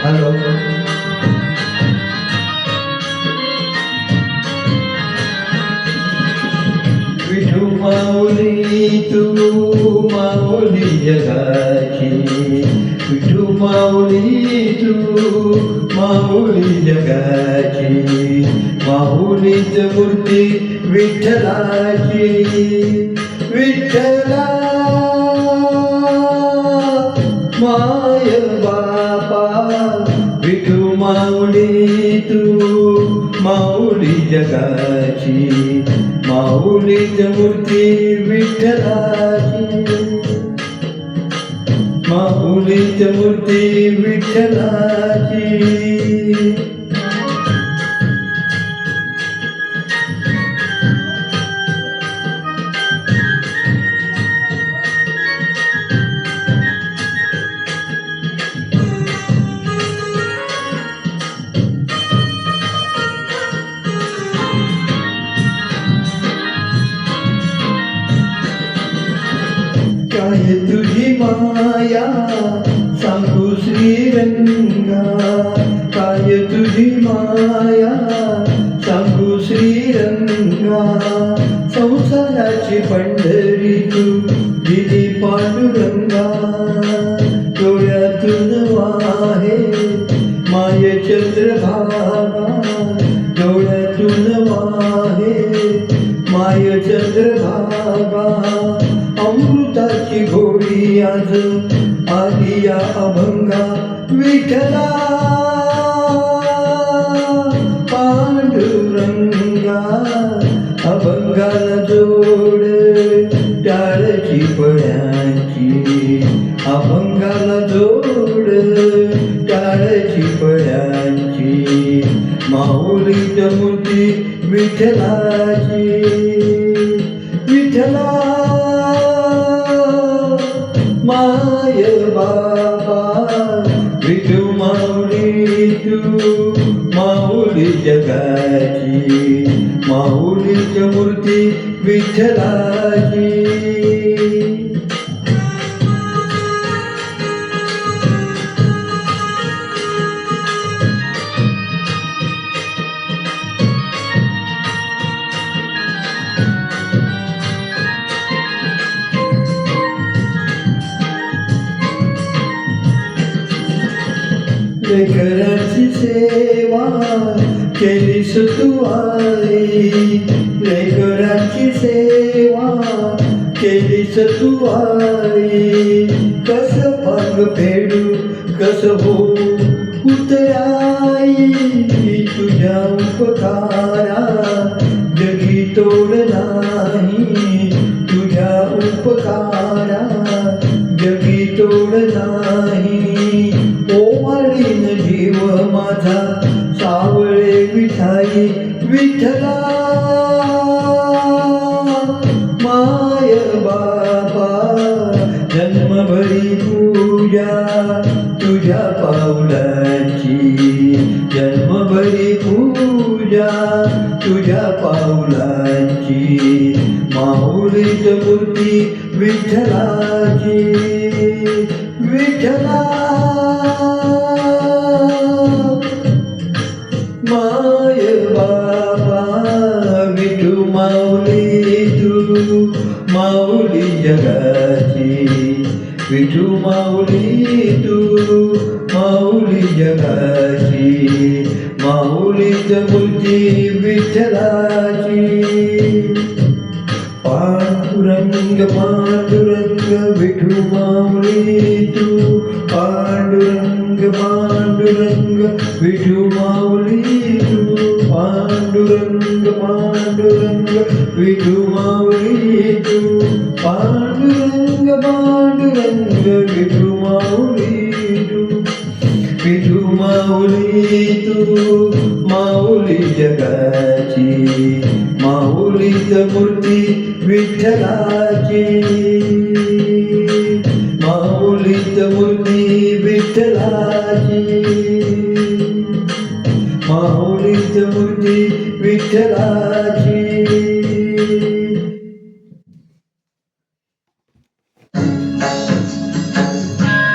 Hello. Vithu माऊली तू माऊली जगाची, विठू माऊली तू माऊली जगाची, माऊलीच मूर्ती विठ्ठलाची. विठ्ठला माय बापा, विठू माऊली तू माऊली जगाची, माऊलीच मूर्ती विठ्ठलाची, माऊलीच मूर्ती विठ्ठलाची. काय तुझी माया सांगू श्रीरंगा, काय तुझी माया सांगू श्रीरंगा. संसाराची पंढरी तू दिली पांडुरंगा, डोळ्यातून वाहे माय चंद्रभागा, डोळ्यातून वाहे माय चंद्रभागा. अमृताची गोडी आज आली या अभंगा, विठ्ठला पांडुरंगा. अभंगाला जोड टाळची पड्यांची, अभंगाला जोड टाळची पड्यांची, माऊलीच मूर्ती विठ्ठलाची. विठ्ठला माय बाबा, विठू माऊली तू माऊली जगाची, माऊलीच मूर्ती विठ्ठलाची. लेकराची सेवा केलीस तू आई, लेकराची सेवा केलीस तू आई. कस भाग फेडू कस हो उतराई, तुझ्या उपकारा जगी तोड नाही, तुझ्या उपकारा जगी तोड नाही. ओवाळीन जीव माझा सावळे विठाई, विठ्ठला माय बाबा. जन्मभरी पूजा तुझ्या पावलाची, जन्मभरी पूजा तुझ्या पावलाची, माऊलीच मूर्ती विठ्ठलाची. विठ्ठला माय बाबा, विठू माऊली तू माऊली जगाची, विठू माऊली तू माऊली जगाची, माऊलीच मूर्ती विठ्ठलाची. पांडुरंग पांडुरंग विठू माऊली तू, पांडुरंग पांडुरंग विठू माऊली तू, पांडुरंग पांडुरंग विठू माऊली तू, पांडुरंग पांडुरंग विठू माऊली तू. विठू माऊली तू माऊली जगाची, माऊलीच मूर्ती विठ्ठलाची.